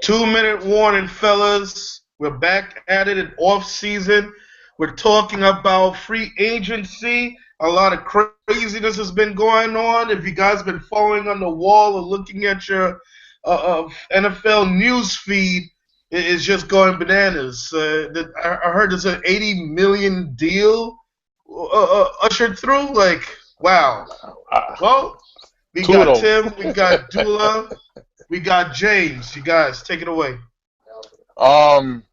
2 minute warning, fellas. We're back at it in off season. We're talking about free agency. A lot of craziness has been going on. If you guys been following on the wall or looking at your NFL news feed, it's just going bananas. I heard there's an 80 million deal ushered through. Like, wow. Well, we Two of got those. Tim, we got Dula, we got James. You guys, take it away. Um,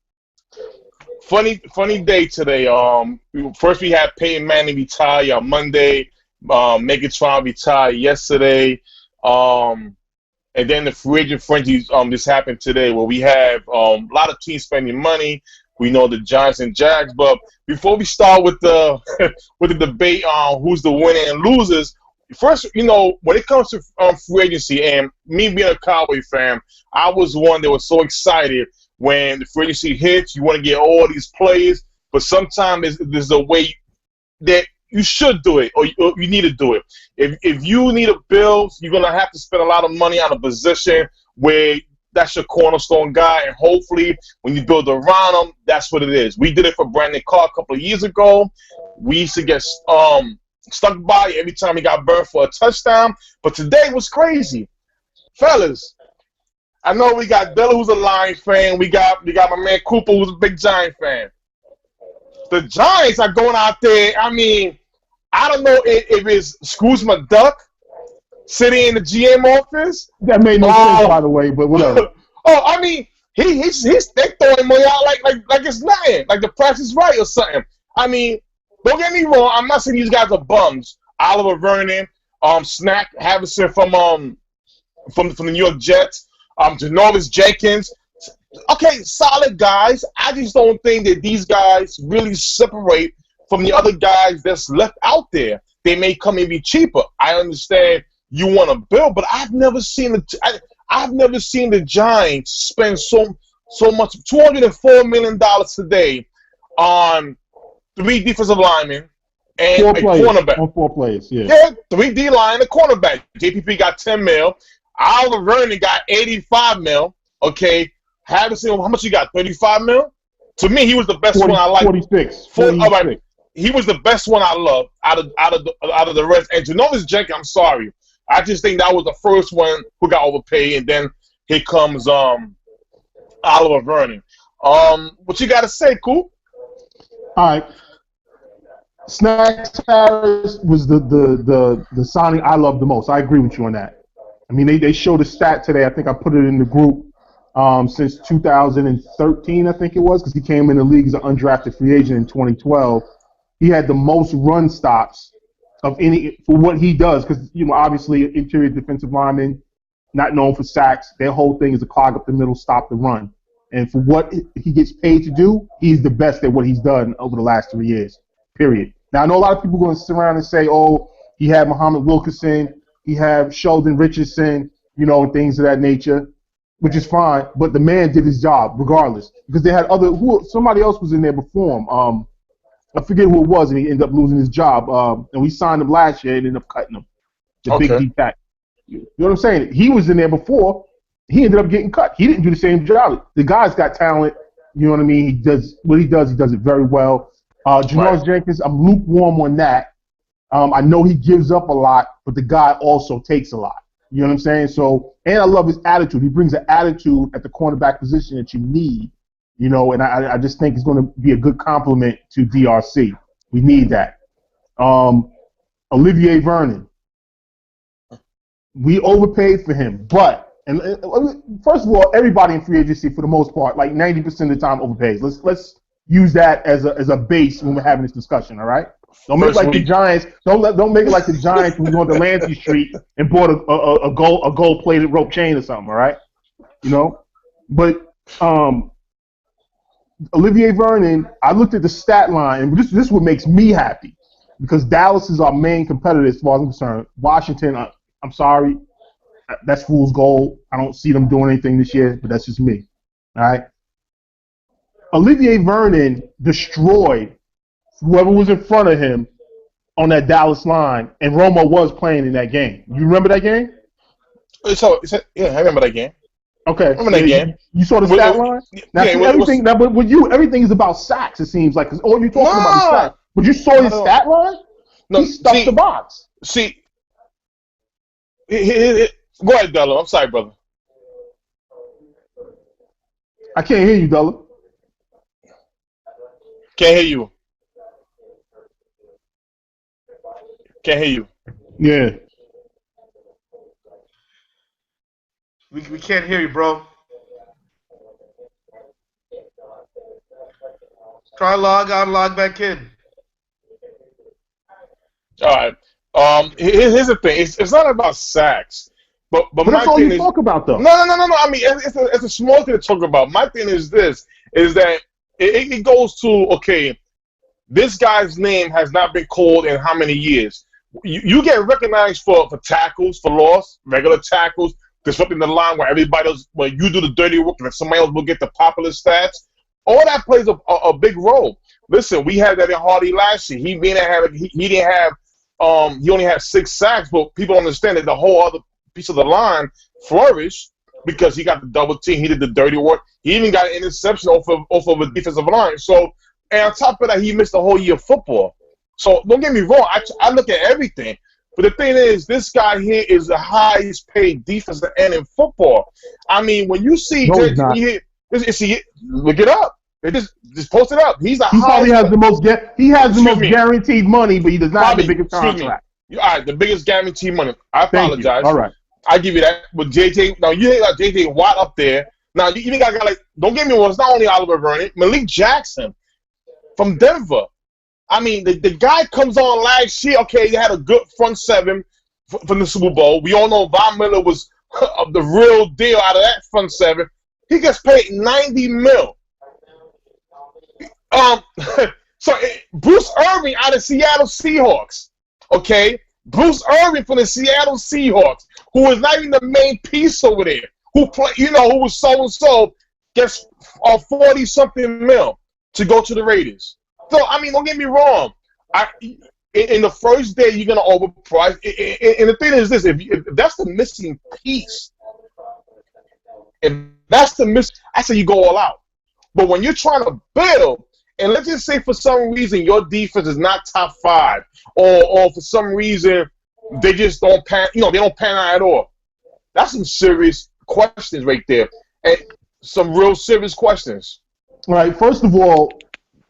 funny day today. First we had Peyton Manning retire on Monday. Megatron retired yesterday. And then the free agent frenzy this happened today, where we have a lot of teams spending money. We know the Giants and Jags, but before we start with the with the debate on who's the winner and losers, first, when it comes to free agency, and me being a Cowboy fan, I was one that was so excited when the free agency hits. You want to get all these players, but sometimes there's a way that you should do it, or you need to do it. If you need a build, you're gonna have to spend a lot of money on a position where that's your cornerstone guy, and hopefully when you build around him, that's what it is. We did it for Brandon Carr a couple of years ago. We used to get stuck by every time he got burned for a touchdown, but today was crazy, fellas. I know we got Della, who's a Lions fan. We got my man Cooper, who's a big Giant fan. The Giants are going out there. I mean, I don't know if it's Scrooge McDuck sitting in the GM office. That made no sense, by the way, but whatever. I mean, they throwing money out like it's nothing, like the price is right or something. I mean, don't get me wrong. I'm not saying these guys are bums. Oliver Vernon, Snack Havison from the New York Jets, Janoris Jenkins. Okay, solid guys. I just don't think that these guys really separate from the other guys that's left out there. They may come and be cheaper. I understand you want to build, but I've never seen the Giants spend so much, $204 million today on 3 defensive linemen and a cornerback. On 4 players, yeah. Yeah, 3 D line, a cornerback. JPP got 10 mil. Oliver Vernon got 85 mil. Okay. Havison, how much he got? 35 mil? To me, he was the best one I liked. 46. All right. He was the best one I loved out of the rest. And Janoris Jenkins, I'm sorry. I just think that was the first one who got overpaid, and then here comes Oliver Vernon. What you got to say, Coop? All right. Snacks Harris was the signing I loved the most. I agree with you on that. I mean, they showed a stat today. I think I put it in the group since 2013, I think it was, because he came in the league as an undrafted free agent in 2012. He had the most run stops of any for what he does, because obviously interior defensive lineman, not known for sacks. Their whole thing is to clog up the middle, stop the run. And for what he gets paid to do, he's the best at what he's done over the last 3 years. Period. Now I know a lot of people are going to sit around and say, "Oh, he had Muhammad Wilkerson, he had Sheldon Richardson, and things of that nature," which is fine. But the man did his job regardless, because they had somebody else was in there before him. I forget who it was, and he ended up losing his job. And we signed him last year and ended up cutting him. The big D tack. You know what I'm saying? He was in there before. He ended up getting cut. He didn't do the same job. The guy's got talent. You know what I mean? He does what he does. He does it very well. Janoris Jenkins, I'm lukewarm on that. I know he gives up a lot, but the guy also takes a lot. You know what I'm saying? So, and I love his attitude. He brings an attitude at the cornerback position that you need. And I just think it's going to be a good compliment to DRC. We need that. Olivier Vernon. We overpaid for him, but first of all, everybody in free agency for the most part, like 90% of the time, overpays. Let's use that as a base when we're having this discussion. All right. Don't make it like the Giants. Don't make it like the Giants when we go to Delancey Street and bought a gold plated rope chain or something. All right. But Olivier Vernon, I looked at the stat line, and this is what makes me happy, because Dallas is our main competitor as far as I'm concerned. Washington, I'm sorry, that's fool's gold. I don't see them doing anything this year, but that's just me. All right. Olivier Vernon destroyed whoever was in front of him on that Dallas line, and Romo was playing in that game. You remember that game? Yeah, I remember that game. Okay. Remember that game? You saw the stat line? Now, Yeah, see, everything. Now, but with you, everything is about sacks. It seems like 'cause all you're talking about is nah, sacks. But you saw his no, stat line? no. He stuffed the box. See, go ahead, Dello. I'm sorry, brother. I can't hear you, Della. Can't hear you. Can't hear you. Yeah. We can't hear you, bro. Try log out, log back in. All right. Here's the thing. It's not about sacks, but But my that's all thing you is talk about, though. no. I mean, it's a small thing to talk about. My thing is this: is that it goes to okay. This guy's name has not been called in how many years? You get recognized for tackles, for loss, regular tackles, disrupting the line where where you do the dirty work and somebody else will get the popular stats. All that plays a big role. Listen, we had that in Hardy last year. He didn't have he only had 6 sacks, but people understand that the whole other piece of the line flourished because he got the double team. He did the dirty work. He even got an interception off of a defensive line. So, and on top of that, he missed the whole year of football. So don't get me wrong. I look at everything. But the thing is, this guy here is the highest paid defensive end in football. I mean, when you see No, he's not. look it up. They just post it up. He probably has the most guaranteed money, but he does not have the biggest Excuse me. contract. All right, the biggest guaranteed money. I Thank you. apologize. All right. I give you that. But JJ, now you ain't got JJ Watt up there. Now you even got a guy like, don't get me wrong, it's not only Oliver Vernon, Malik Jackson from Denver. I mean, the guy comes on last year. Okay, he had a good front seven from the Super Bowl. We all know Von Miller was the real deal out of that front seven. He gets paid $90 million. So Bruce Irving out of Seattle Seahawks. Okay, Bruce Irving from the Seattle Seahawks, who is not even the main piece over there, who was so and so, gets 40-something mil to go to the Raiders. So I mean, don't get me wrong. In the first day, you're gonna overprice. And the thing is this: if that's the missing piece, I say you go all out. But when you're trying to build, and let's just say for some reason your defense is not top 5, or for some reason they just don't pan, they don't pan out at all. That's some serious questions right there, and some real serious questions. All right. First of all,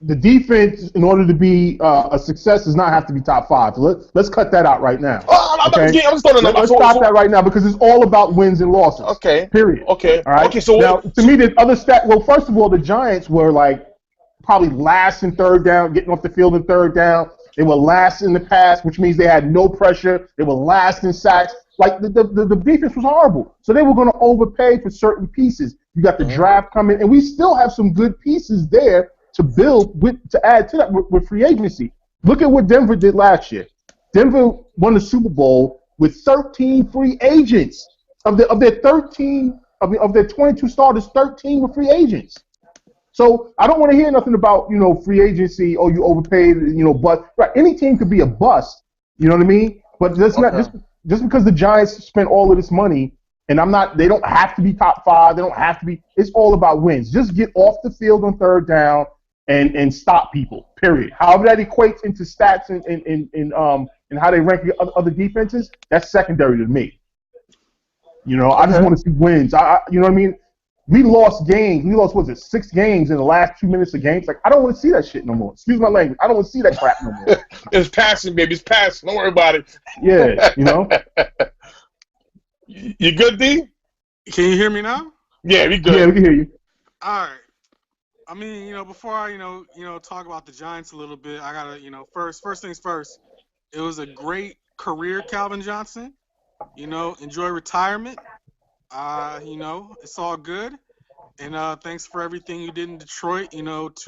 the defense, in order to be a success, does not have to be top 5. So let's cut that out right now. I'm just throwing Let's stop that right now because it's all about wins and losses. Okay. Period. Okay. All right. Okay. So now, to me, the other stat. Well, first of all, the Giants were like probably last in third down, getting off the field in third down. They were last in the pass, which means they had no pressure. They were last in sacks. Like the defense was horrible. So they were going to overpay for certain pieces. You got the draft coming, and we still have some good pieces there to build to add to that with free agency. Look at what Denver did last year. Denver won the Super Bowl with 13 free agents. Of their 22 starters, 13 were free agents. So I don't want to hear nothing about free agency or you overpaid, but right, any team could be a bust. You know what I mean? But not just because the Giants spent all of this money. And they don't have to be top 5. They don't have to be. It's all about wins. Just get off the field on third down and stop people, period. However that equates into stats and how they rank other defenses, that's secondary to me. I just want to see wins. You know what I mean? We lost games. We lost, 6 games in the last 2 minutes of games? Like, I don't want to see that shit no more. Excuse my language. I don't want to see that crap no more. It's passing, baby. It's passing. Don't worry about it. Yeah, You good, D? Can you hear me now? Yeah, we good. Yeah, we can hear you. All right. I mean, before I, talk about the Giants a little bit, I gotta, first things first. It was a great career, Calvin Johnson. Enjoy retirement. It's all good. And thanks for everything you did in Detroit. 2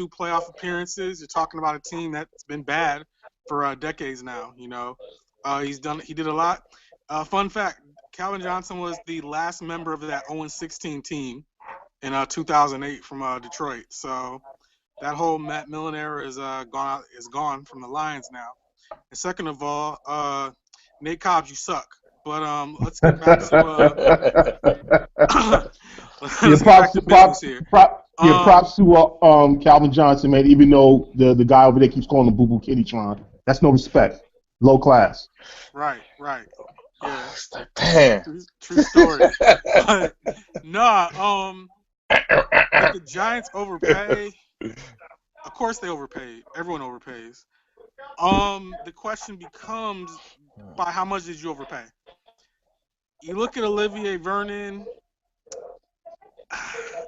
playoff appearances. You're talking about a team that's been bad for decades now. He did a lot. Fun fact: Calvin Johnson was the last member of that 0-16 team in 2008 from Detroit. So that whole Matt Millen era is gone from the Lions now. And second of all, Nate Cobbs, you suck. But let's get back to Yeah, props to Calvin Johnson, man. Even though the guy over there keeps calling him Boo Boo Kittytron, that's no respect. Low class. Right. Yeah. Damn. True story. But nah, did the Giants overpay? Of course they overpaid. Everyone overpays. The question becomes, by how much did you overpay? You look at Olivier Vernon.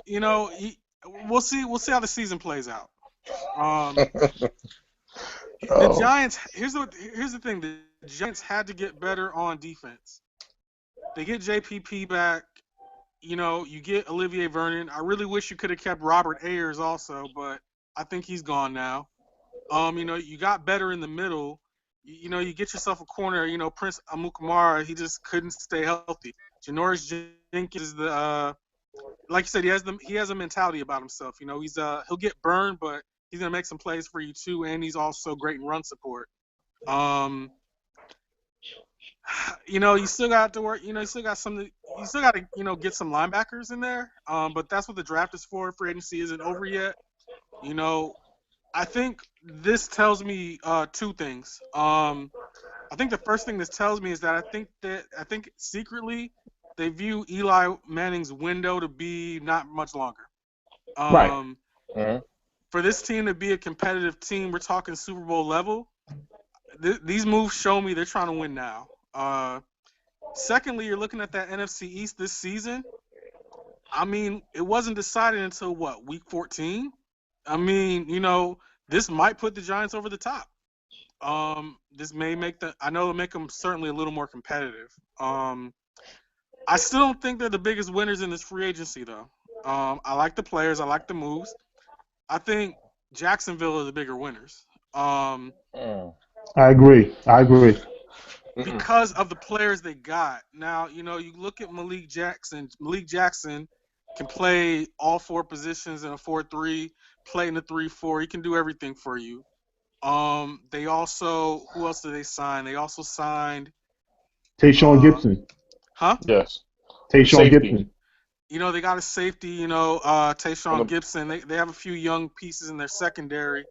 You know, we'll see how the season plays out. The Giants. Here's the thing. The Giants had to get better on defense. They get JPP back. You know, you get Olivier Vernon. I really wish you could have kept Robert Ayers also, but I think he's gone now. You know, you got better in the middle. You know, you get yourself a corner. You know, Prince Amukamara, he just couldn't stay healthy. Janoris Jenkins is like you said, he has a mentality about himself. You know, he'll get burned, but he's gonna make some plays for you too, and he's also great in run support. You know, you still got to work. You know, you still got to get some linebackers in there. But that's what the draft is for. Free agency isn't over yet. You know, I think this tells me two things. I think the first thing this tells me is that I think secretly they view Eli Manning's window to be not much longer. Right. For this team to be a competitive team, we're talking Super Bowl level. These moves show me they're trying to win now. Secondly, you're looking at that NFC East this season. I mean, it wasn't decided until week 14? I mean, you know, this might put the Giants over the top. This may make it'll make them certainly a little more competitive. I still don't think they're the biggest winners in this free agency, though. I like the players. I like the moves. I think Jacksonville are the bigger winners. I agree. Because of the players they got. Now, you know, you look at Malik Jackson. Malik Jackson can play all four positions in a 4-3, play in a 3-4. He can do everything for you. They also, who else did they sign? They also signed Tayshaun Gibson. Huh? Yes. Tayshaun Gibson. You know, they got a safety, you know, Tayshaun Gibson. They have a few young pieces in their secondary.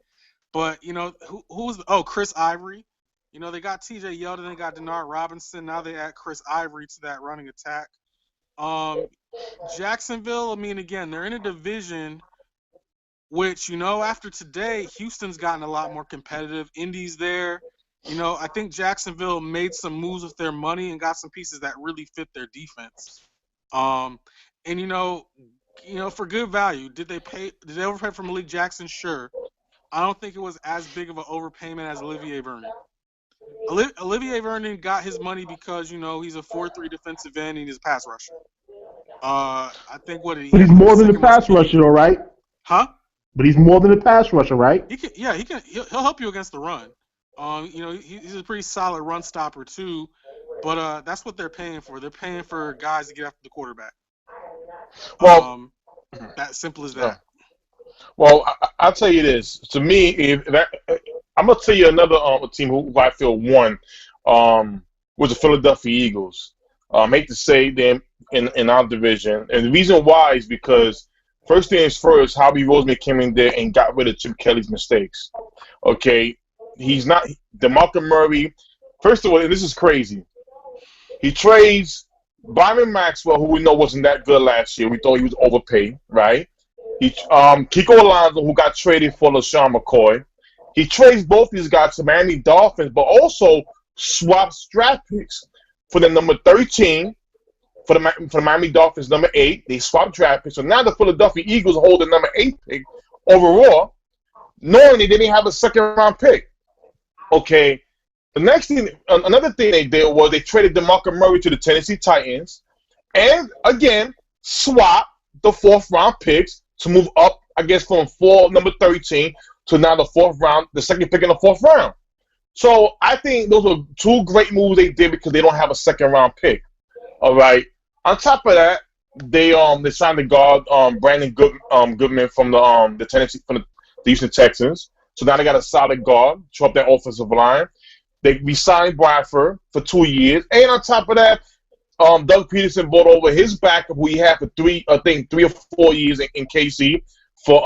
But, you know, who's Chris Ivory. You know, they got TJ Yeldon, they got Denard Robinson. Now they add Chris Ivory to that running attack. Jacksonville, I mean, again, they're in a division which, you know, after today, Houston's gotten a lot more competitive. Indy's there. You know, I think Jacksonville made some moves with their money and got some pieces that really fit their defense. And you know, for good value, did they overpay for Malik Jackson? Sure. I don't think it was as big of an overpayment as Olivier Vernon. Olivier Vernon got his money because, you know, he's a 4-3 defensive end and he's a pass rusher. I think But he's more than a pass rusher, all right? Huh? But he's more than a pass rusher, right? He'll help you against the run. You know, he's a pretty solid run stopper too. But that's what they're paying for. They're paying for guys to get after the quarterback. Well, that simple as that. Well, I'll tell you this. To me, I'm gonna tell you another team who I feel won was the Philadelphia Eagles. I hate to say them in our division, and the reason why is because first things first, Howie Roseman came in there and got rid of Chip Kelly's mistakes. Okay, he's not DeMarco Murray. First of all, and this is crazy. He trades Byron Maxwell, who we know wasn't that good last year. We thought he was overpaid, right? He Kiko Alonso, who got traded for LaShawn McCoy. He trades both these guys to Miami Dolphins, but also swaps draft picks for the number 13 for the Miami Dolphins number 8. They swapped draft picks, so now the Philadelphia Eagles hold the number 8 pick overall, knowing they didn't have a second-round pick. Okay. The next thing, another thing they did was they traded DeMarco Murray to the Tennessee Titans, and again swapped the 4th-round picks to move up, I guess, from number 13 to now the 4th round, the second pick in the 4th round. So I think those were two great moves they did because they don't have a second-round pick. All right. On top of that, they signed the guard Brandon Goodman from the Tennessee from the Houston Texans. So now they got a solid guard to help their offensive line. They re-signed Bradford for 2 years, and on top of that, Doug Peterson brought over his backup, who he had for 3 or 4 years in KC for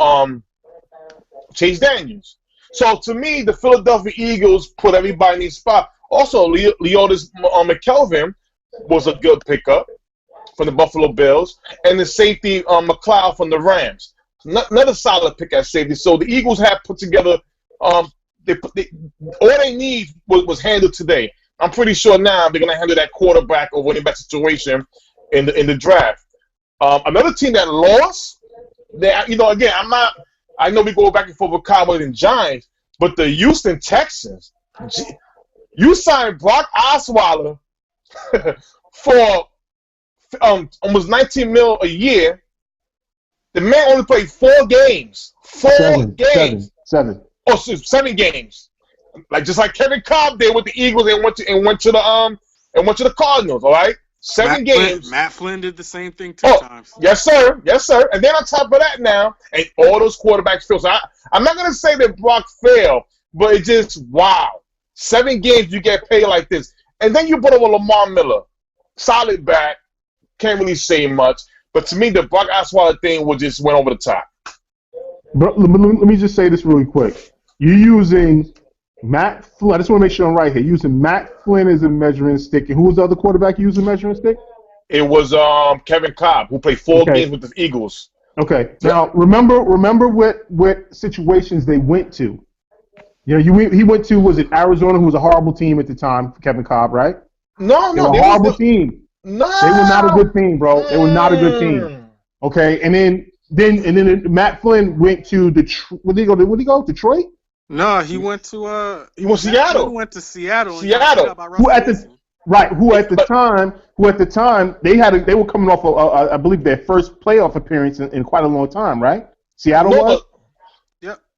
Chase Daniels. So to me, the Philadelphia Eagles put everybody in their spot. Also, Leotis McKelvin was a good pickup from the Buffalo Bills, and the safety McLeod from the Rams. Another solid pick at safety. So the Eagles have put together. All they need was handled today. I'm pretty sure now they're going to handle that quarterback or running back situation in the draft. Another team that lost, again, I know we go back and forth with Cowboys and Giants, but the Houston Texans, you signed Brock Osweiler for almost $19 million a year. The man only played 4 games. 7 games. 7 games. Just like Kevin Cobb did with the Eagles and went to the Cardinals. All right, 7 games. Matt Flynn did the same thing 2 times. Yes, sir. And then on top of that, now, and all those quarterbacks fail. So I'm not gonna say that Brock failed, but it's just wow. 7 games you get paid like this, and then you put over Lamar Miller, solid back, can't really say much. But to me, the Brock Osweiler thing just went over the top. But let me just say this really quick. You're using Matt Flynn. I just want to make sure I'm right here. Using Matt Flynn as a measuring stick. And who was the other quarterback using measuring stick? It was Kevin Cobb, who played 4 games with the Eagles. Okay. Now, remember what situations they went to. He went to, was it Arizona, who was a horrible team at the time for Kevin Cobb, right? No. They were a horrible team. No. They were not a good team, bro. They were not a good team. Okay, and then Matt Flynn went to Detroit. Where did he go? Detroit? No, he went to Seattle. He went to Seattle. Who at the time they were coming off I believe their first playoff appearance in quite a long time, right? Seattle was.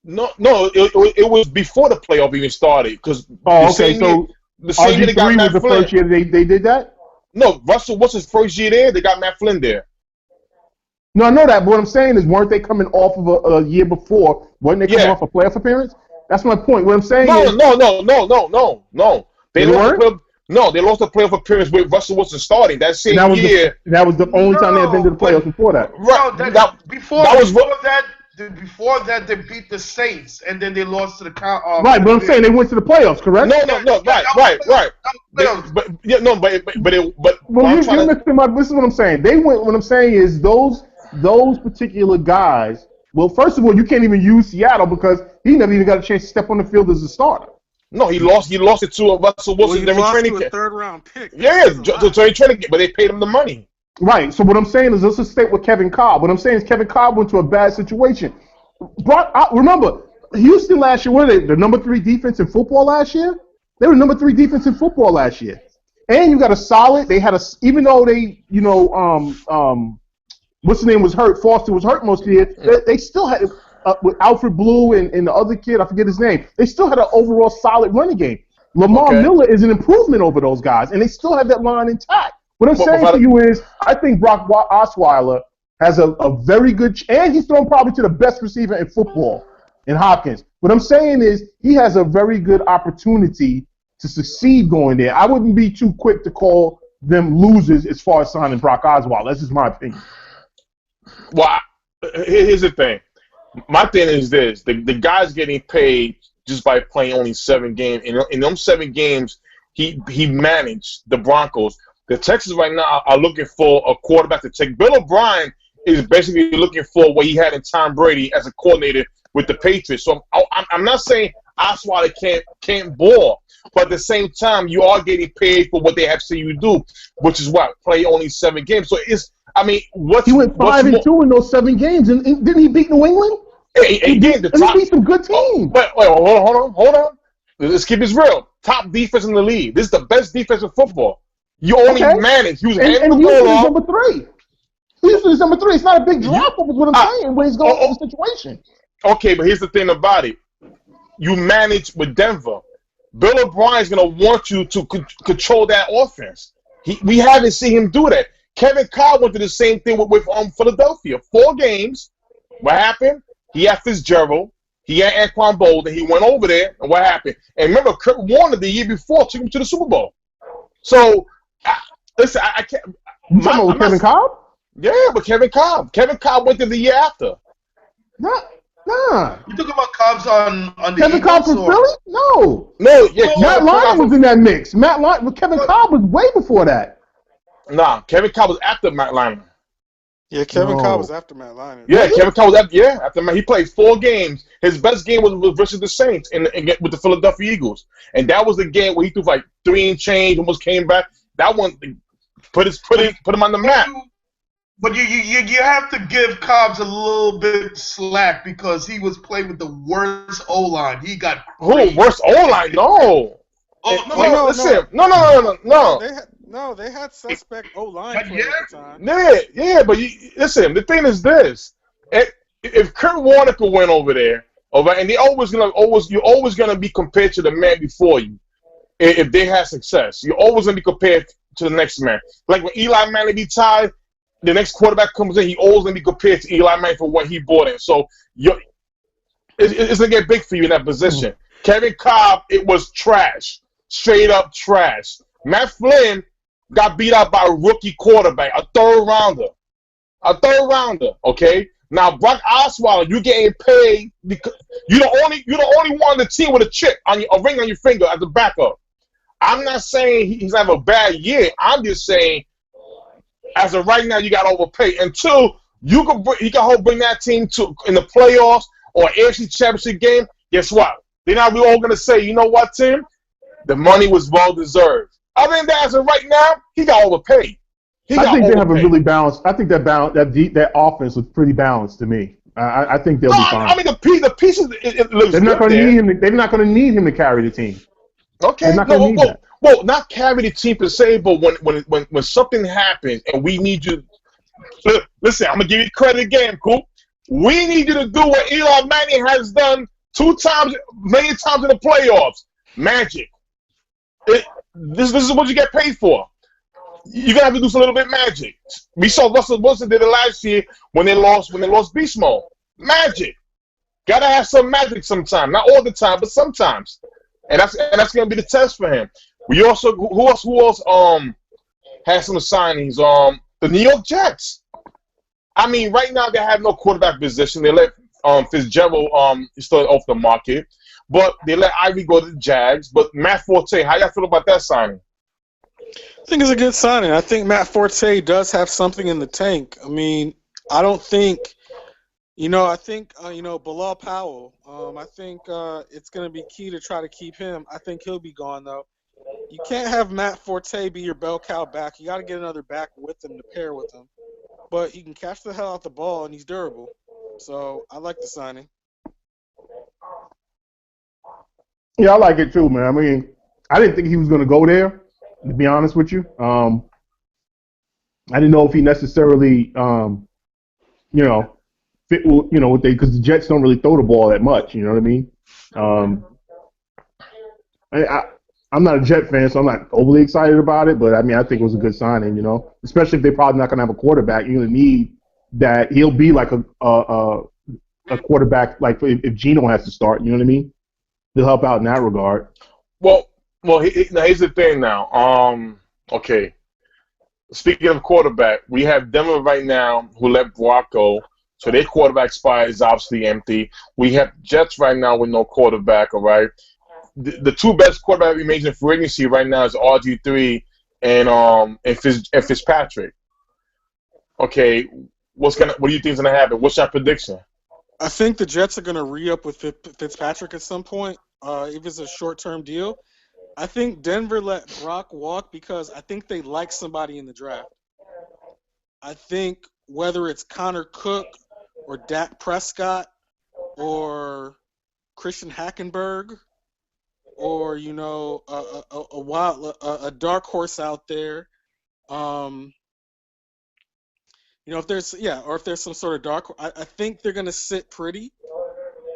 No, it was before the playoff even started. Because the same year they got Matt Flynn. The first year they did that. No, Russell was his first year there. They got Matt Flynn there. No, I know that, but what I'm saying is, weren't they coming off of a year before? Weren't they coming off a playoff appearance? That's my point. What I'm saying is... No. They lost the playoff appearance with Russell Wilson starting. That same year... That was the only time they had been to the playoffs before that. Right. Before that, they beat the Saints, and then they lost to the right, but I'm saying they went to the playoffs, correct? No, right. You're mixing up. This is what I'm saying. What I'm saying is those particular guys. Well, first of all, you can't even use Seattle because he never even got a chance to step on the field as a starter. No, he lost it to Russell Wilson. He lost to a 3rd-round pick. Yeah, to training, but they paid him the money. Right. So what I'm saying is, let's just stay with Kevin Cobb. What I'm saying is Kevin Cobb went to a bad situation. Remember, Houston last year, what were they? The number 3 defense in football last year? They were number 3 defense in football last year. And you got a solid, even though they, what's his name was hurt, Foster was hurt most of the year, they still had, with Alfred Blue and the other kid, I forget his name, they still had an overall solid running game. Lamar Miller is an improvement over those guys, and they still have that line intact. What I'm saying to you is, I think Brock Osweiler has a very good, and he's thrown probably to the best receiver in football, in Hopkins. What I'm saying is, he has a very good opportunity to succeed going there. I wouldn't be too quick to call them losers as far as signing Brock Osweiler. That's just my opinion. Well, here's the thing. My thing is this. The guy's getting paid just by playing only 7 games. In those 7 games, he managed the Broncos. The Texans right now are looking for a quarterback to take. Bill O'Brien is basically looking for what he had in Tom Brady as a coordinator with the Patriots. So I'm not saying Osweiler can't ball, but at the same time, you are getting paid for what they have seen you do, which is what? Play only 7 games. So he went 5-2 in those 7 games, and didn't he beat New England? He beat some good teams. Wait, hold on. Let's keep this real. Top defense in the league. This is the best defense in football. You only manage. He was handling the ball off. Number 3. Houston is number 3. It's not a big drop off, is what I'm saying, when he's going through the situation. Okay, but here's the thing about it. You manage with Denver. Bill O'Brien's going to want you to control that offense. We haven't seen him do that. Kevin Cobb went through the same thing with Philadelphia. 4 games. What happened? He had Fitzgerald. He had Anquan Boldin. He went over there, and what happened? And remember, Kurt Warner the year before took him to the Super Bowl. So, listen, I can't. You talking about Kevin Cobb? Yeah, but Kevin Cobb. Kevin Cobb went there the year after. Nah. You talking about Cobb's on the Kevin Cobb from Philly? No. Yeah. Matt Lyon was in that mix. Kevin Cobb was way before that. Nah, Kevin Cobb was after Matt Lyon. Yeah, Kevin Cobb was after Matt Lyon. Yeah, Kevin Cobb was after Matt. He played 4 games. His best game was versus the Saints with the Philadelphia Eagles, and that was the game where he threw like 3 and change, almost came back. That one put him on the map. But you have to give Cobbs a little bit slack because he was playing with the worst O-line. He got crazy. Worst O-line? No. Listen. No. They had suspect O-line play at the time. Yeah, but listen. The thing is this: if Kurt Warner could win over there, and you're always gonna be compared to the man before you. If they had success, you're always gonna be compared to the next man. Like when Eli Manning be tied, the next quarterback comes in, he always gonna be compared to Eli Manning for what he brought in. So it's gonna get big for you in that position. Kevin Cobb, it was trash, straight up trash. Matt Flynn got beat out by a rookie quarterback, a third rounder. Okay. Now Brock Osweiler, you getting paid because you're the only one on the team with a ring on your finger as a backup. I'm not saying he's having a bad year. I'm just saying, as of right now, you got to overpay until he can help bring that team to in the playoffs or AFC Championship game. Guess what? They're not all going to say, you know what, Tim? The money was well deserved. Other than that, as of right now, he got overpaid. I think they have a really balanced. I think that offense was pretty balanced to me. I think they'll be fine. I mean, the pieces. It looks they're not going to need him. They're not going to need him to carry the team. Okay. Well, not carry the team per se, but when something happens and we need you, listen. I'm gonna give you credit again, Coop. We need you to do what Eli Manning has done many times in the playoffs. Magic. This is what you get paid for. You're gonna have to do a little bit of magic. We saw Russell Wilson did it last year when they lost Beast Mode. Magic. Gotta have some magic sometime. Not all the time, but sometimes. And that's gonna be the test for him. We also who else has some signings? The New York Jets. I mean, right now they have no quarterback position. They let Fitzgerald still off the market, but they let Ivy go to the Jags. But Matt Forte, how y'all feel about that signing? I think it's a good signing. I think Matt Forte does have something in the tank. I mean, I don't think, I think Bilal Powell. I think it's going to be key to try to keep him. I think he'll be gone though. You can't have Matt Forte be your bell cow back. You got to get another back with him to pair with him. But he can catch the hell out the ball and he's durable. So I like the signing. Yeah, I like it too, man. I mean, I didn't think he was going to go there, to be honest with you. I didn't know if he necessarily, fit, because the Jets don't really throw the ball that much. You know what I mean? I'm not a Jet fan, so I'm not overly excited about it. But I mean, I think it was a good signing. Especially if they're probably not going to have a quarterback. You're going to need that. He'll be like a quarterback, like if Geno has to start. You know what I mean? He'll help out in that regard. Well, here's the thing now. Okay. Speaking of quarterback, we have Denver right now who let Brock go, so their quarterback spot is obviously empty. We have Jets right now with no quarterback. All right. The 2 best quarterback remains in free agency right now is RG3 and Fitzpatrick. Okay, what do you think is gonna happen? What's your prediction? I think the Jets are gonna re-up with Fitzpatrick at some point, if it's a short-term deal. I think Denver let Brock walk because I think they like somebody in the draft. I think whether it's Connor Cook or Dak Prescott or Christian Hackenberg or a dark horse out there, if there's some sort of dark, I think they're gonna sit pretty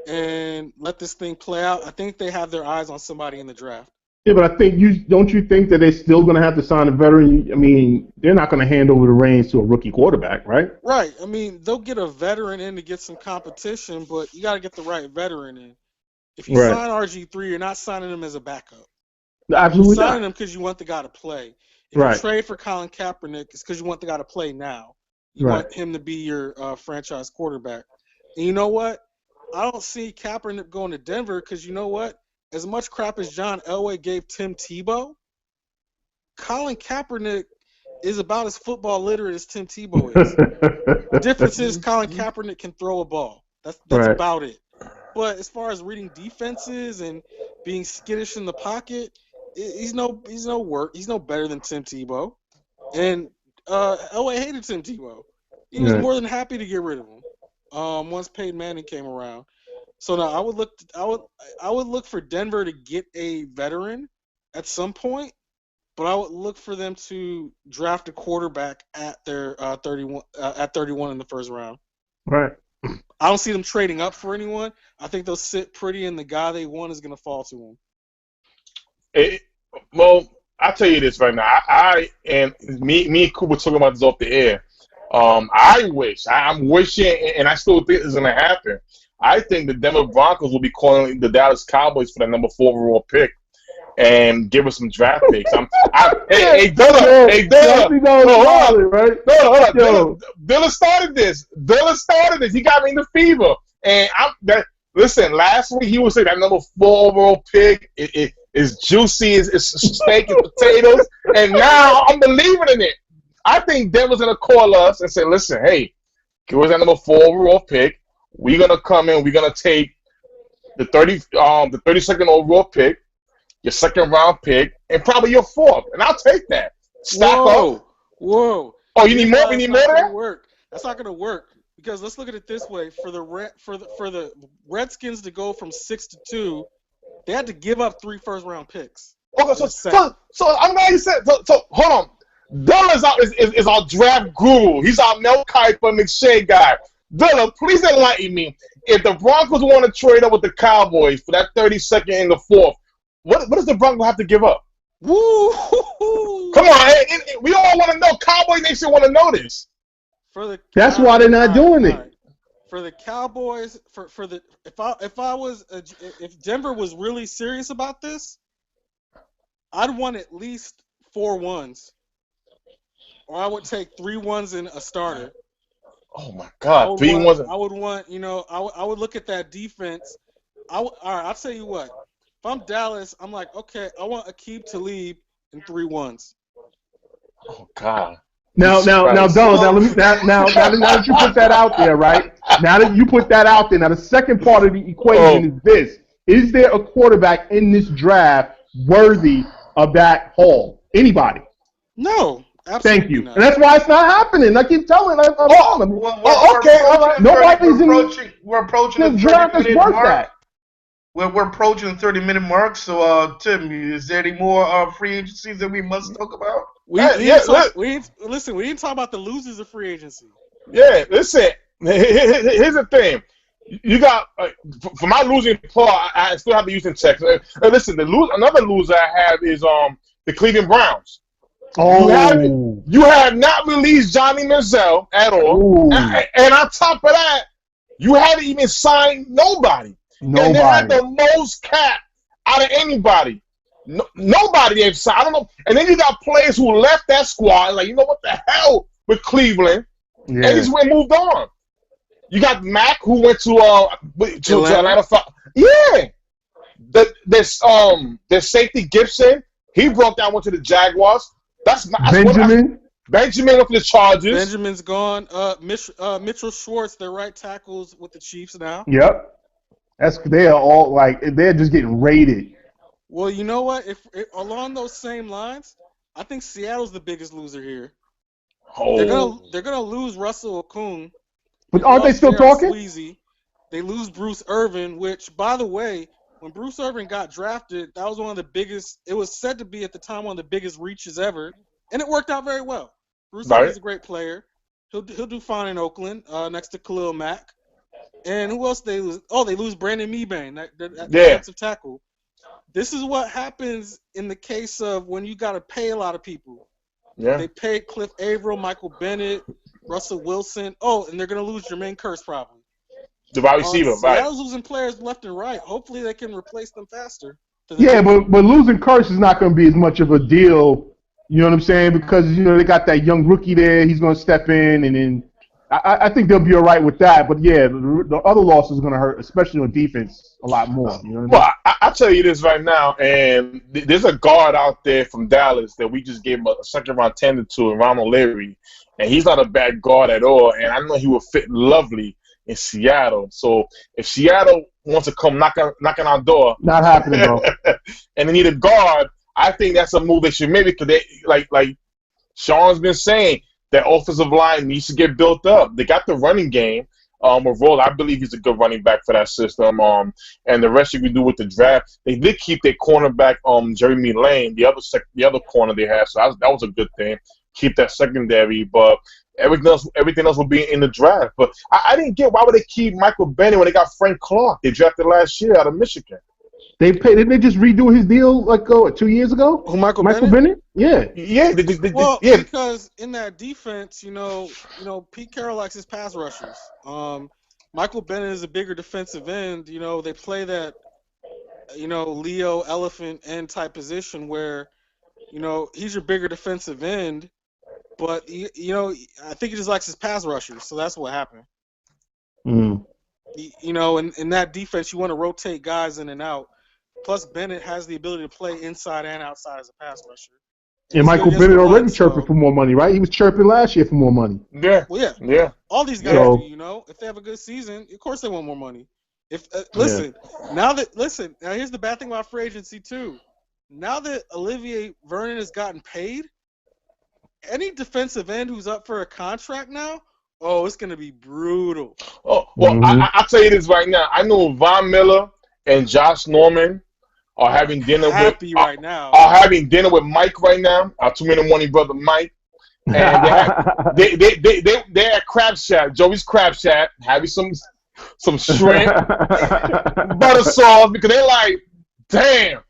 and let this thing play out. I think they have their eyes on somebody in the draft. Yeah, but I think don't you think that they're still going to have to sign a veteran? I mean, they're not going to hand over the reins to a rookie quarterback, right? Right. I mean, they'll get a veteran in to get some competition, but you got to get the right veteran in. If you Right. sign RG3, you're not signing him as a backup. Absolutely You're signing not. him because you want the guy to play. If Right. you trade for Colin Kaepernick, it's because you want the guy to play now. You Right. want him to be your franchise quarterback. And you know what? I don't see Kaepernick going to Denver because you know what? As much crap as John Elway gave Tim Tebow, Colin Kaepernick is about as football literate as Tim Tebow is. The difference is Colin Kaepernick can throw a ball. That's Right. about it. But as far as reading defenses and being skittish in the pocket, he's no better than Tim Tebow. And Elway hated Tim Tebow. He was Right. more than happy to get rid of him. Once Peyton Manning came around. So now I would look for Denver to get a veteran at some point, but I would look for them to draft a quarterback at their 31 in the first round. Right. I don't see them trading up for anyone. I think they'll sit pretty, and the guy they want is going to fall to them. Well, I'll tell you this right now. I and me and Cooper talking about this off the air. I'm wishing, and I still think it's going to happen. I think the Denver Broncos will be calling the Dallas Cowboys for the number 4 overall pick and give us some draft picks. Hey, Dilla, right? Dilla started this. He got me in the fever. And listen, last week he was saying that number 4 overall pick is juicy, it's steak and potatoes, and now I'm believing in it. I think Denver's gonna call us and say, "Listen, hey, give us that number 4 overall pick. We're gonna come in. We're gonna take the 32nd overall pick, your 2nd round pick, and probably your 4th, and I'll take that. Stack up. Whoa! Oh, you need more? You need more of that? That's not gonna work because let's look at it this way: for the Redskins to go from 6 to 2, they had to give up 3 first-round picks. Okay, so I'm glad you said. So hold on. Dilla is our draft guru. He's our Mel Kiper McShay guy. Dilla, please enlighten me. If the Broncos want to trade up with the Cowboys for that 32nd and the 4th, what does the Broncos have to give up? Woo! Come on, we all want to know. Cowboy Nation want to know this. That's why they're not doing it. Right. For the Cowboys, if Denver was really serious about this, I'd want at least 4 ones, or I would take 3 ones and a starter. Oh my God, 3 ones. I would want, I would look at that defense. All right, I'll tell you what. If I'm Dallas, I'm like, okay, I want Aqib Talib and 3 ones. Oh God. Now, Don. Now that you put that out there, right? Now that you put that out there, now the second part of the equation is this: is there a quarterback in this draft worthy of that haul? Anybody? No. Absolutely Thank you. not. And that's why it's not happening. I keep telling them. Nobody's in. We're approaching the 30-minute mark. We're approaching the 30-minute mark. So, Tim, is there any more free agencies that we must talk about? We didn't talk about the losers of free agency. Yeah, listen. Here's the thing. You got for my losing part, I still have to use in text. Listen, another loser I have is the Cleveland Browns. Oh, you have not released Johnny Manziel at all, and on top of that, you haven't even signed nobody. And they had the most cap out of anybody. Nobody they've signed. I don't know. And then you got players who left that squad, like, you know what the hell with Cleveland, and just moved on. You got Mack, who went to Atlanta. Yeah, there's safety Gibson. He broke down, went to the Jaguars. That's Benjamin went for the Chargers. Benjamin's gone. Mitchell Schwartz, their right tackles with the Chiefs now. Yep. They are all like they're just getting raided. Well, you know what? If along those same lines, I think Seattle's the biggest loser here. Oh. They're gonna lose Russell Okung. But aren't they still talking? Sweezy. They lose Bruce Irvin, which, by the way, when Bruce Irvin got drafted, that was one of the biggest. It was said to be at the time one of the biggest reaches ever, and it worked out very well. Bruce Irvin's a great player. He'll do fine in Oakland next to Khalil Mack. And who else they lose? Oh, they lose Brandon Mebane, that defensive tackle. this is what happens in the case of when you got to pay a lot of people. Yeah. They paid Cliff Averill, Michael Bennett, Russell Wilson. Oh, and they're going to lose Jermaine Kearse probably. The wide receiver, right? Seattle's losing players left and right. Hopefully they can replace them faster. Yeah, but losing Kearse is not going to be as much of a deal. You know what I'm saying? Because they got that young rookie there. He's going to step in, and then I think they'll be all right with that. But yeah, the other loss is going to hurt, especially on defense, a lot more. You know what I mean? Well, I'll tell you this right now, and there's a guard out there from Dallas that we just gave him a second-round tender to, Ronald Leary, and he's not a bad guard at all, and I know he would fit lovely in Seattle. So if Seattle wants to come knocking our door, not happening, bro. and they need a guard, I think that's a move they should make because they like Sean's been saying, that offensive line needs to get built up. They got the running game. Overall, I believe he's a good running back for that system. And the rest you can do with the draft. They did keep their cornerback, Jeremy Lane, the other corner they had. So that was a good thing. Keep that secondary, but everything else will be in the draft. But I didn't get why would they keep Michael Bennett when they got Frank Clark? They drafted last year out of Michigan. Didn't they just redo his deal like 2 years ago? Who, Michael Bennett? Yeah. Yeah. Because in that defense, Pete Carroll likes his pass rushers. Michael Bennett is a bigger defensive end. They play that, Leo elephant end type position where, he's your bigger defensive end, but I think he just likes his pass rushers. So that's what happened. Mm. In that defense, you want to rotate guys in and out. Plus, Bennett has the ability to play inside and outside as a pass rusher. And Michael Bennett already chirping for more money, right? He was chirping last year for more money. Yeah. Well, yeah. All these guys do, if they have a good season, of course they want more money. Now here's the bad thing about free agency too. Now that Olivier Vernon has gotten paid, any defensive end who's up for a contract now, it's going to be brutal. Oh, well, I'll tell you this right now. I know Von Miller and Josh Norman are having dinner having dinner with Mike right now. Our 2 minute morning brother Mike, and they're at Crab Shack, Joey's Crab Shack, having some shrimp, butter sauce because they're like, damn,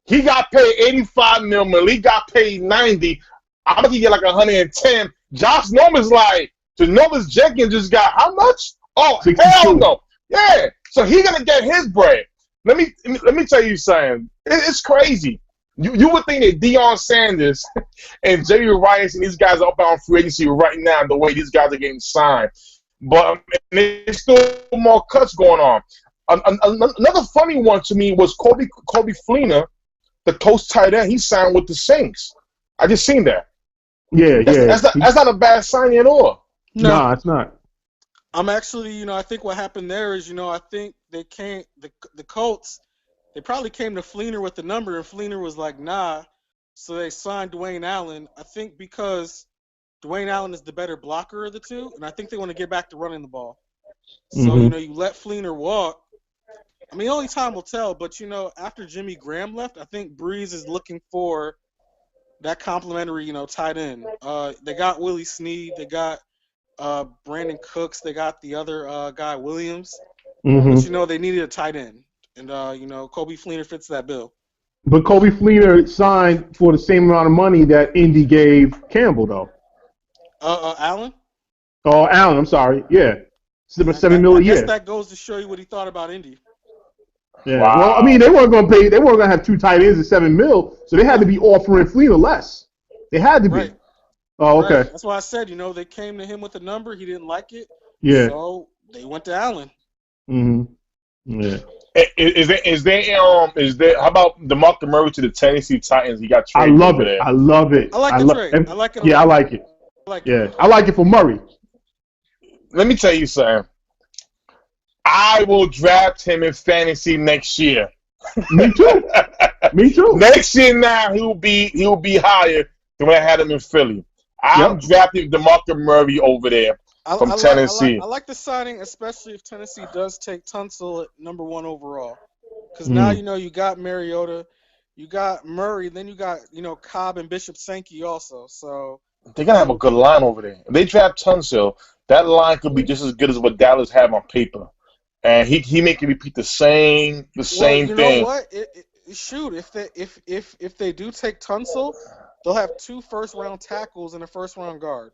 he got paid $85 million, Malik got paid $90. I'm gonna get like 110. Josh Norman's like, Janoris Jenkins just got how much? Oh, 62. Hell no, yeah. So he's gonna get his bread. Let me tell you something. It's crazy. You would think that Deion Sanders and Jerry Rice and these guys are up on free agency right now the way these guys are getting signed. But there's still more cuts going on. Another funny one to me was Kobe Fleener, the coach tight end. He signed with the Saints. I just seen that. Yeah, that's not a bad signing at all. No, it's not. I'm actually, I think what happened there is, I think they came, the Colts, they probably came to Fleener with the number, and Fleener was like, nah. So they signed Dwayne Allen. I think because Dwayne Allen is the better blocker of the two, and I think they want to get back to running the ball. So, you let Fleener walk. I mean, only time will tell, but, after Jimmy Graham left, I think Breeze is looking for that complimentary, tight end. They got Willie Snead. They got Brandon Cooks. They got the other guy, Williams. But, they needed a tight end. And, Kobe Fleener fits that bill. But Kobe Fleener signed for the same amount of money that Indy gave Campbell, though. Allen? Oh, Allen, I'm sorry. Yeah. $7 million a year. I guess that goes to show you what he thought about Indy. Yeah. Wow. Well, I mean, they weren't going to have two tight ends at $7 million, so they had to be offering Fleener less. They had to be. Right. Oh, okay. Right. That's why I said, they came to him with a number. He didn't like it. Yeah. So they went to Allen. Yeah. Is there how about DeMarco Murray to the Tennessee Titans? He got traded. I love it. I love it. I like the trade. I like it. Yeah, I like it. I like it for Murray. Let me tell you something. I will draft him in fantasy next year. Me too. Me too. Next year now he'll be higher than when I had him in Philly. I'm drafting DeMarco Murray over there from Tennessee. I like the signing, especially if Tennessee does take Tunsil at number 1 overall. Because now you got Mariota, you got Murray, then you got Cobb and Bishop Sankey also. So they're gonna have a good line over there. If they draft Tunsil, that line could be just as good as what Dallas have on paper. And he make you repeat the same thing. You know what? shoot, if they do take Tunsil, they'll have 2 first-round tackles and a first-round guard.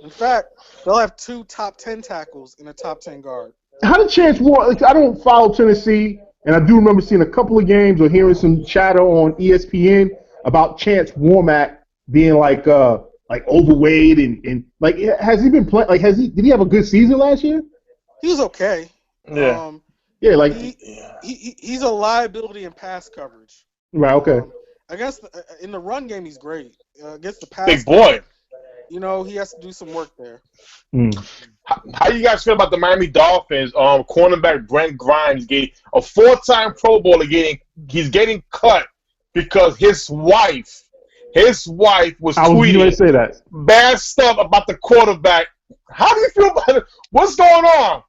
In fact, they'll have 2 top 10 tackles and a top 10 guard. How did Chance Warmack? Like, I don't follow Tennessee, and I do remember seeing a couple of games or hearing some chatter on ESPN about Chance Warmack being like overweight and like has he been playing? Like did he have a good season last year? He was okay. Yeah. Yeah, like he's a liability in pass coverage. Right. Okay. Against in the run game, he's great. Against the pass, Big boy. You know, he has to do some work there. How you guys feel about the Miami Dolphins? Cornerback Brent Grimes getting a 4-time Pro Bowler he's getting cut because his wife was tweeting say that. bad stuff about the quarterback. How do you feel about it? What's going on?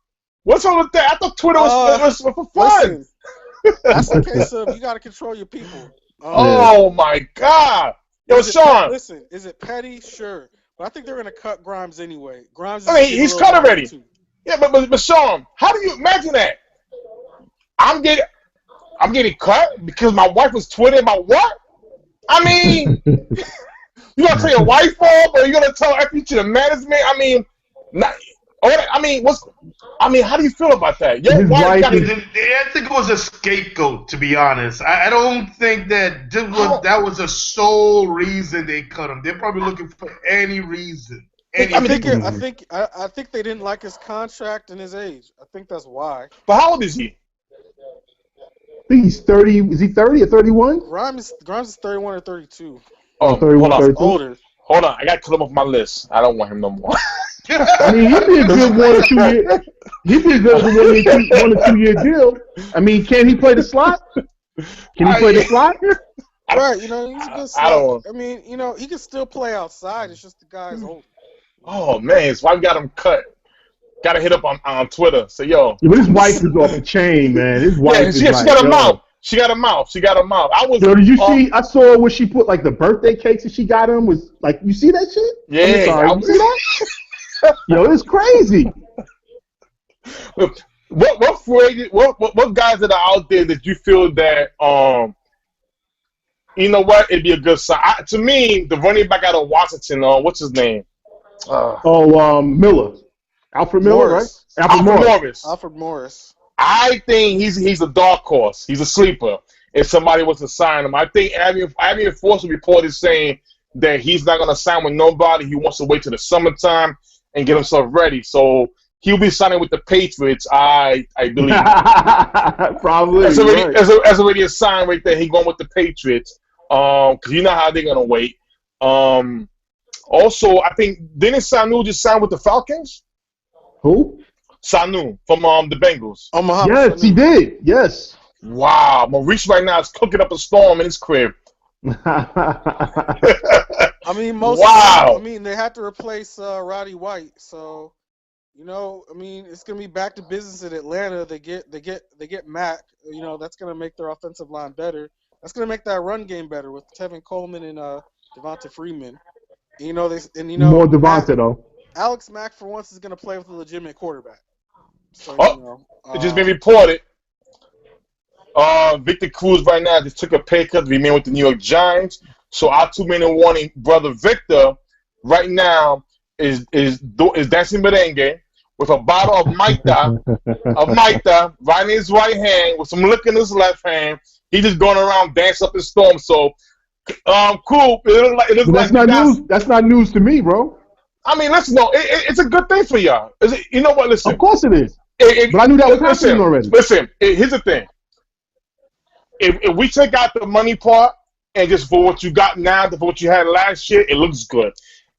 What's wrong with that? I thought Twitter was for fun. Listen, that's the case of you got to control your people. Oh my God! Yo, Sean. Listen, is it petty? Sure. But I think they're going to cut Grimes anyway. Grimes. He's cut already. Yeah, but Sean, how do you imagine that? I'm getting cut because my wife was tweeting about what? I mean, you gonna tell your wife off, or you gonna tell everything to the management? I mean, how do you feel about that? Your wife I think it was a scapegoat, to be honest. I don't think that was the sole reason they cut him. They're probably looking for any reason. I think they didn't like his contract and his age. I think that's why. But how old is he? I think he's 30. Is he 30 or 31? Grimes is 31 or 32. Oh, 31, 32. Older. Hold on, I got to cut him off my list. I don't want him no more. I mean, he'd be a good 1 or 2 year. He'd be a good 1 or 2 year deal. I mean, can he play the slot? Can he play the slot? Right, you know, he's a good slot. I mean, you know, he can still play outside. It's just the guy's old. Oh man, so I got him cut. Got to hit up on Twitter. Say, yo. Yeah, but his wife is off the chain, man. His wife she got a mouth. She got a mouth. Did you see? I saw where she put like the birthday cakes that she got him was like. You see that shit? Yeah. You see that? Yo, it's crazy. What guys that are out there that you feel that you know what, it'd be a good sign? To me, the running back out of Washington, what's his name? Miller. Alfred Miller, Morris. Right? Alfred Morris. I think he's a dark horse. He's a sleeper. If somebody was to sign him, I think Abby Enforcement report is saying that he's not going to sign with nobody. He wants to wait till the summertime and get himself ready. So he'll be signing with the Patriots, I believe. Probably. That's already a sign right there. He's going with the Patriots because you know how they're going to wait. Also, I think, didn't Sanu just sign with the Falcons? Who? Sanu from the Bengals. Yes, he did. Yes. Wow. Maurice right now is cooking up a storm in his crib. I mean, they had to replace Roddy White, so you know, I mean, it's gonna be back to business in Atlanta. They get Mack. You know, that's gonna make their offensive line better. That's gonna make that run game better with Tevin Coleman and Devonta Freeman. You know, more Devonta though. Alex Mack for once is gonna play with a legitimate quarterback. So, it just been reported. Victor Cruz right now just took a pay cut to remain with the New York Giants. So our 2-minute brother Victor right now is dancing merengue with a bottle of Maita right in his right hand with some liquor in his left hand. He's just going around dancing up his storm. So cool. It looks that's like not news. That's not news to me, bro. I mean, listen, no, it's a good thing for y'all. You know what? Listen. Of course it is. But I knew that was happening already. Listen, here's the thing. If we take out the money part and just for what you got now, for what you had last year, it looks good.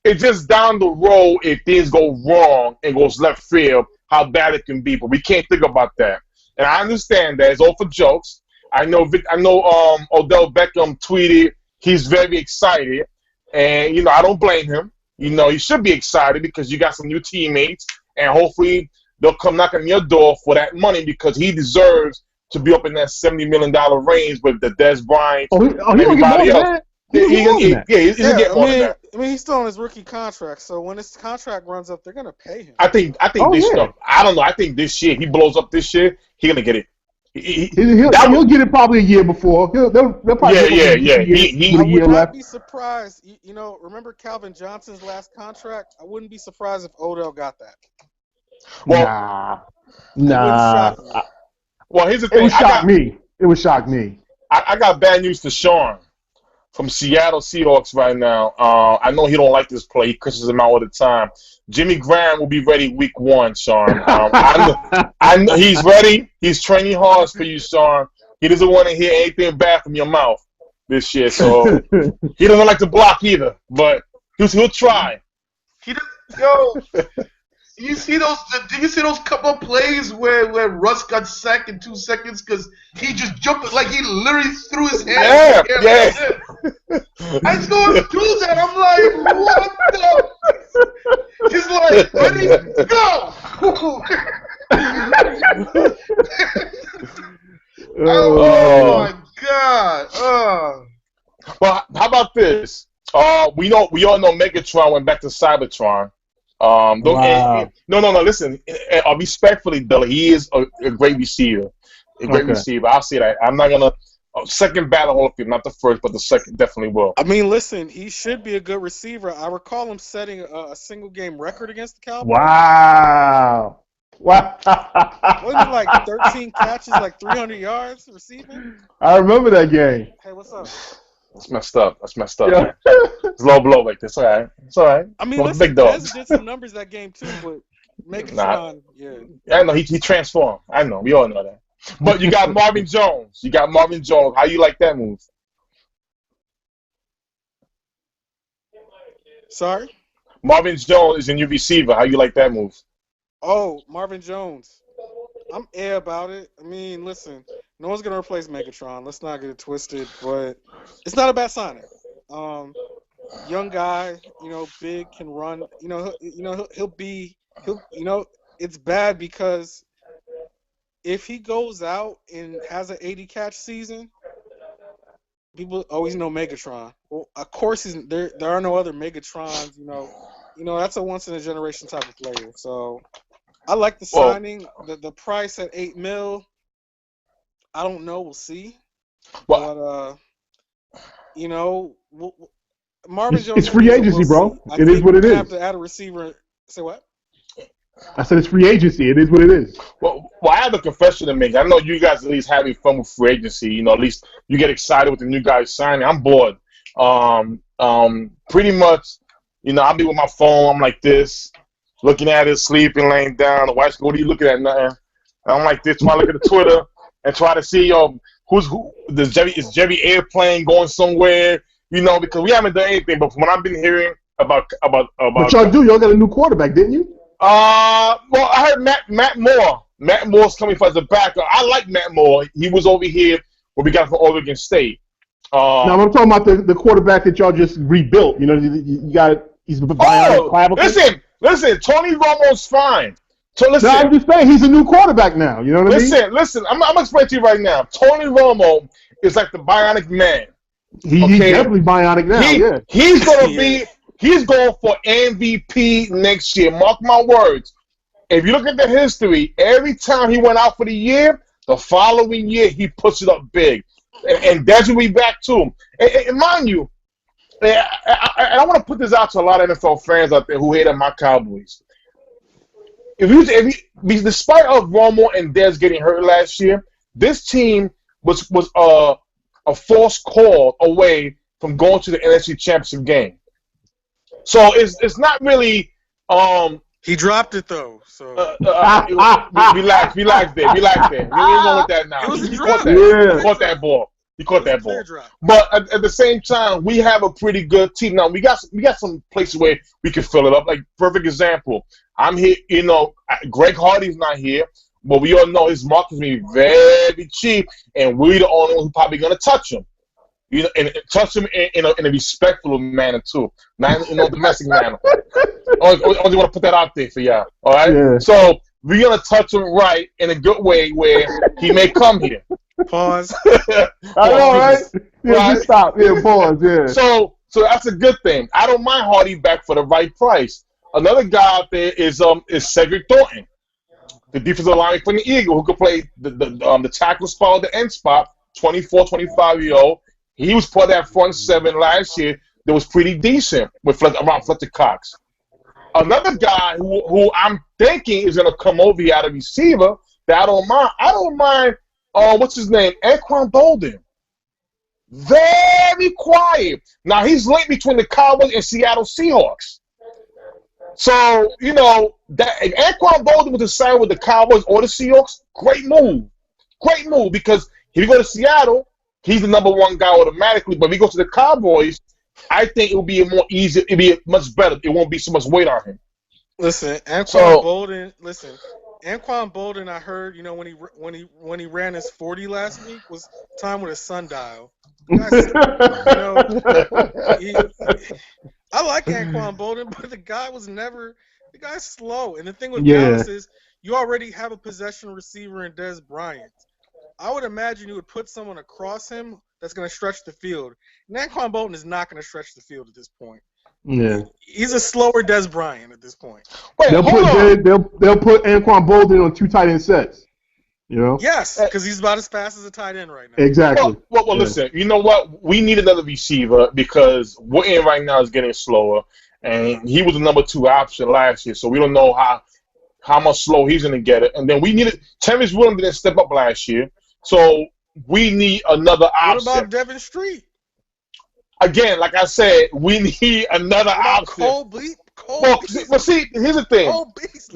It's just down the road if things go wrong and goes left field, how bad it can be. But we can't think about that. And I understand that. It's all for jokes. I know Odell Beckham tweeted he's very excited. And, you know, I don't blame him. You know, you should be excited because you got some new teammates. And hopefully they'll come knocking on your door for that money because he deserves to be up in that $70 million range with the Dez Bryant and everybody else. He's going to get more than that. I mean, he's still on his rookie contract, so when his contract runs up, they're going to pay him. I think this stuff. I don't know. I think this year he blows up. This year he's going to get it. He'll get it probably a year before. They'll probably Yeah. with a year would left. not be surprised. You know, remember Calvin Johnson's last contract? I wouldn't be surprised if Odell got that. Well, nah. Well, here's the thing. It would shock me. I got bad news to Sean from Seattle Seahawks right now. I know he don't like this play. He curses him out all the time. Jimmy Graham will be ready week 1, Sean. I know he's ready. He's training hard for you, Sean. He doesn't want to hear anything bad from your mouth this year, so he doesn't like to block either. But he'll try. Do you see those couple of plays where Russ got sacked in 2 seconds because he just jumped like he literally threw his hand? Yeah. I saw him do that. I'm like, what the? He's like, ready, go! Oh my God! Oh. Well, how about this? We all know Megatron went back to Cybertron. Wow. No. Listen, respectfully, though, he is a great receiver. Receiver. I'll say that. I'm not gonna second battle Hall of Fame, not the first, but the second definitely will. I mean, listen, he should be a good receiver. I recall him setting a single game record against the Cowboys. Wow. Wasn't it like 13 catches, like 300 yards receiving? I remember that game. Hey, what's up? That's messed up. Yeah. It's low blow like this. All right. It's all right. I mean, listen, Dez did some numbers that game too, but Megatron, yeah. I know he transformed. I know. We all know that. But you got Marvin Jones. How you like that move? Sorry? Marvin Jones is a new receiver. How you like that move? Oh, Marvin Jones. I'm about it. I mean, listen, no one's gonna replace Megatron. Let's not get it twisted, but it's not a bad signing. Young guy, big, can run. It's bad because if he goes out and has an 80 catch season, people always know Megatron. Well, of course, there are no other Megatrons. That's a once in a generation type of player. So I like the signing. The price at $8 million. I don't know. We'll see. But Marvin Jones. It's free agency, bro. It is what it is. Have to add a receiver. Say what? I said it's free agency. It is what it is. Well, I have a confession to make. I know you guys at least having fun with free agency. At least you get excited with the new guys signing. I'm bored. Pretty much, I'll be with my phone. I'm like this, looking at it, sleeping, laying down. The wife's go, what are you looking at? Nothing. I'm like this, trying to look at the Twitter and try to see, who's who. Is Jerry Airplane going somewhere? Because we haven't done anything. But from what I've been hearing about. But y'all do. Y'all got a new quarterback, didn't you? Well, I heard Matt Moore. Matt Moore's coming for as a backup. I like Matt Moore. He was over here when we got from Oregon State. Now I'm talking about the quarterback that y'all just rebuilt. You got he's bionic. Listen. Tony Romo's fine. So listen. No, I'm just saying he's a new quarterback now. You know what I mean? Listen. I'm gonna explain to you right now. Tony Romo is like the bionic man. He's definitely bionic now. He's gonna be. He's going for MVP next year. Mark my words. If you look at the history, every time he went out for the year, the following year he puts it up big. And Dez will be back too. And mind you, I want to put this out to a lot of NFL fans out there who hate on my Cowboys. Despite of Romo and Dez getting hurt last year, this team was a false call away from going to the NFC Championship game. So it's not really. He dropped it though. So relax there. We ain't going with that now. He caught that ball. But at the same time, we have a pretty good team now. We got some places where we can fill it up. Like perfect example, I'm here. Greg Hardy's not here, but we all know his market is going to be very cheap, and we're the only one who's probably going to touch him. And touch him in a respectful manner too, not in a domestic manner. I only want to put that out there for y'all. All right. Yeah. So we're gonna touch him right in a good way where he may come here. Pause. I know, right? Yeah, right? Stop. Yeah, pause. Yeah. So that's a good thing. I don't mind Hardy back for the right price. Another guy out there is Cedric Thornton. the defensive line from the Eagle, who could play the tackle spot or the end spot, 24, 25-year-old. He was part of that front seven last year that was pretty decent around Fletcher Cox. Another guy who I'm thinking is going to come over here out of receiver that I don't mind. I don't mind, what's his name? Anquan Boldin. Very quiet. Now, he's linked between the Cowboys and Seattle Seahawks. So, you know, that if Anquan Boldin was to sign with the Cowboys or the Seahawks, great move. Great move, because if you go to Seattle, he's the number one guy automatically. But if he goes to the Cowboys, I think it will be it'll be much better. It won't be so much weight on him. Listen, Anquan Boldin, I heard, you know, when he ran his 40 last week, was time with a sundial. You know, I like Anquan Boldin, but the guy's slow. And the thing with Dallas is you already have a possession receiver in Dez Bryant. I would imagine you would put someone across him that's going to stretch the field. And Anquan Boldin is not going to stretch the field at this point. Yeah, he's a slower Dez Bryant at this point. Wait, they'll put Anquan Boldin on 2 tight end sets. You know? Yes, because he's about as fast as a tight end right now. Exactly. Well, listen. You know what? We need another receiver because Witten right now is getting slower, and he was the number 2 option last year, so we don't know how much slow he's going to get it. And then we needed Terrence Williams didn't step up last year, so we need another option. What about Devin Street? Again, like I said, we need another option. But see, here's the thing.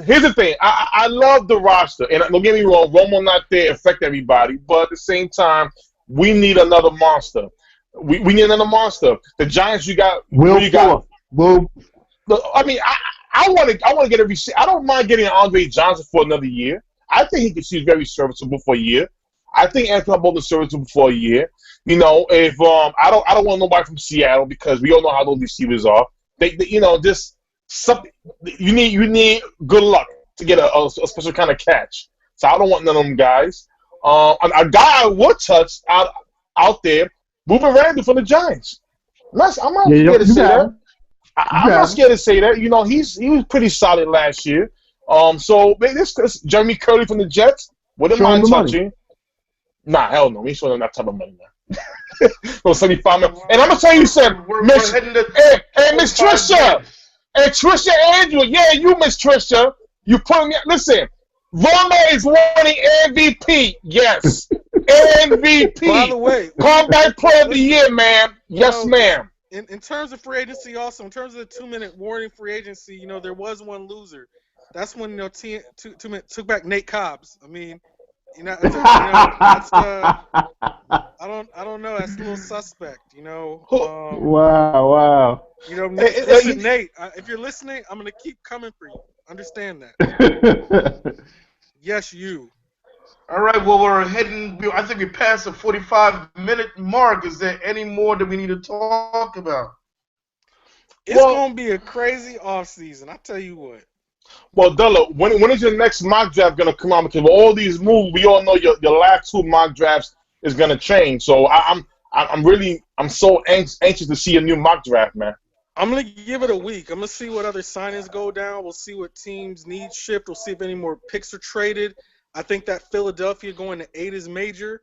Here's the thing. I love the roster, and don't get me wrong, Romo not there affect everybody, but at the same time, we need another monster. We need another monster. The Giants, you got Will. I mean, I want to get a receiver. I don't mind getting Andre Johnson for another year. I think he could be very serviceable for a year. I think Anquan Boldin is serviceable for a year. You know, if I don't want nobody from Seattle because we all know how those receivers are. They you know, just something. You need good luck to get a special kind of catch. So I don't want none of them guys. A guy I would touch out there, Ruben Randall from the Giants. I'm not scared to say that. I'm not scared to say that. You know, he was pretty solid last year. So this Jeremy Curley from the Jets. Wouldn't mind touching. Nah, hell no. We ain't showing them that type of money, man. No, 75 million. And I'm gonna tell you something, Miss Trisha, and Trisha Andrew. Yeah, you, Miss Trisha. You put me. Listen, Romo is winning MVP. Yes, MVP. By the way, Comeback Player of the Year, man. Yes, ma'am. In terms of free agency, also in terms of the 2-minute warning free agency, you know, there was one loser. That's when, you know, took back Nate Cobbs. I mean, you know, that's I don't know. That's a little suspect, you know. Wow. You know, listen, Nate. If you're listening, I'm gonna keep coming for you. Understand that. Yes, you. All right. Well, we're heading. I think we passed the 45-minute mark. Is there any more that we need to talk about? It's gonna be a crazy offseason. I tell you what. Well, Della, when is your next mock draft gonna come out? Because with all these moves, we all know your last 2 mock drafts is gonna change. So I'm so anxious to see a new mock draft, man. I'm gonna give it a week. I'm gonna see what other signings go down. We'll see what teams need shift. We'll see if any more picks are traded. I think that Philadelphia going to 8 is major.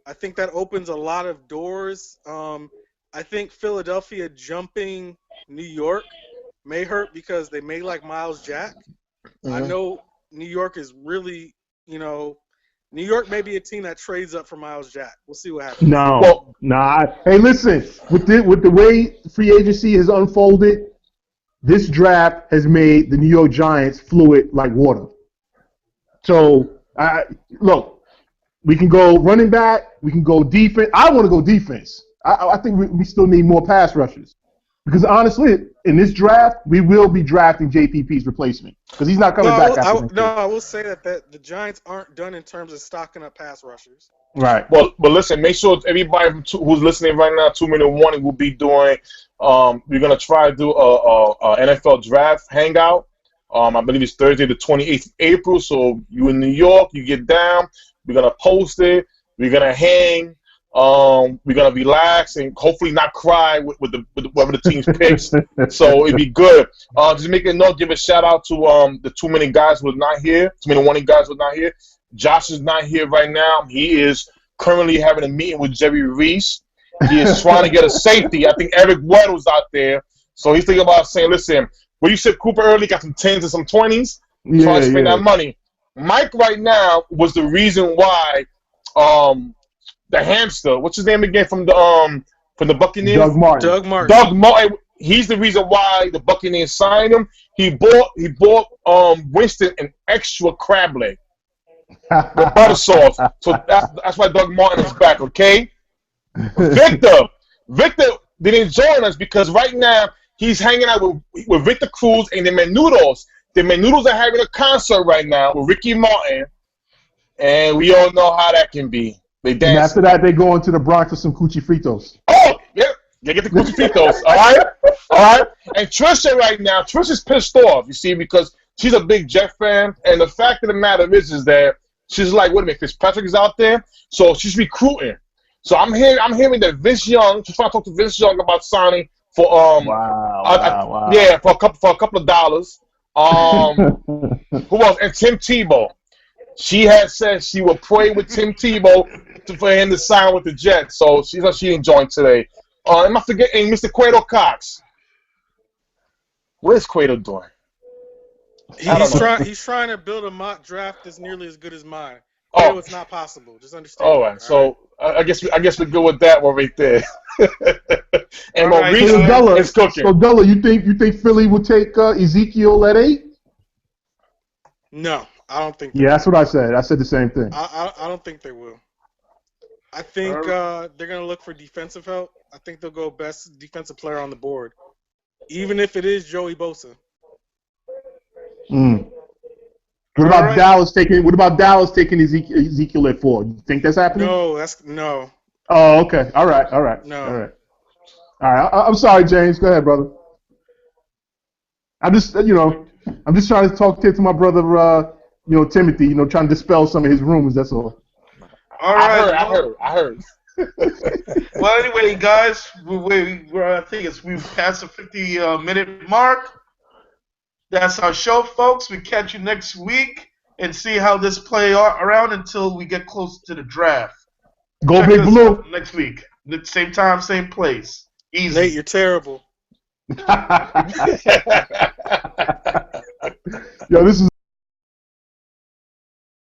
I think that opens a lot of doors. I think Philadelphia jumping New York may hurt because they may like Miles Jack. Mm-hmm. I know New York is really, you know, New York may be a team that trades up for Miles Jack. We'll see what happens. Hey, listen, with the way free agency has unfolded, this draft has made the New York Giants fluid like water. So, look, we can go running back, we can go defense. I want to go defense. I think we still need more pass rushers. Because honestly, in this draft, we will be drafting JPP's replacement because he's not coming back. I will say that the Giants aren't done in terms of stocking up pass rushers. Right. Well, but listen, make sure everybody who's listening right now, 2-minute warning, will be doing. We're gonna try to do a NFL draft hangout. I believe it's Thursday, the 28th of April. So you in New York, you get down. We're gonna post it. We're gonna hang. We're gonna relax and hopefully not cry with whatever the team's picks. So it'd be good. Just make a note, give a shout out to the too many guys who are not here. Too many wanting guys who are not here. Josh is not here right now. He is currently having a meeting with Jerry Reese. He is trying to get a safety. I think Eric Weddle was out there, so he's thinking about saying, "Listen, well, you said Cooper early got some 10s and some 20s. Trying to spend that money." Mike right now was the reason why the hamster, what's his name again from the Buccaneers? Doug Martin. Doug Martin. He's the reason why the Buccaneers signed him. He bought Winston an extra crab leg, the butter sauce. So that's why Doug Martin is back. Okay. Victor didn't join us because right now he's hanging out with Victor Cruz and the Menudos. The Menudos are having a concert right now with Ricky Martin, and we all know how that can be. They dance. And after that, they go into the Bronx for some Coochie Fritos. Oh, yeah. They get the Coochie Fritos. All right. And Trisha right now, Trisha's pissed off, you see, because she's a big Jet fan, and the fact of the matter is that she's like, wait a minute, Fitzpatrick is out there, so she's recruiting. So I'm hearing that Vince Young, she's trying to talk to Vince Young about signing for wow. Yeah, for a couple of dollars. Who else? And Tim Tebow. She had said she would pray with Tim Tebow for him to sign with the Jets. So she didn't join today. Am I forgetting Mr. Quato Cox? What is Quato doing? He's trying to build a mock draft that's nearly as good as mine. Oh, it's not possible. Just understand. All right. So I guess we're good with that one right there. And Maurice is cooking. So Della, you think Philly will take Ezekiel at 8? No, I don't think. Yeah, that's what I said. I said the same thing. I don't think they will. I think they're gonna look for defensive help. I think they'll go best defensive player on the board, even if it is Joey Bosa. What about Dallas taking Ezekiel at 4? You think that's happening? No. Oh, okay. All right. No. All right. I'm sorry, James. Go ahead, brother. I'm just trying to talk to my brother, Timothy. Trying to dispel some of his rumors. That's all. All right. I heard. Well, anyway, guys, I think we've passed the 50-minute mark. That's our show, folks. We catch you next week and see how this play around until we get close to the draft. Go Big Blue. Next week. Same time, same place. Easy. Nate, you're terrible. Yo, this is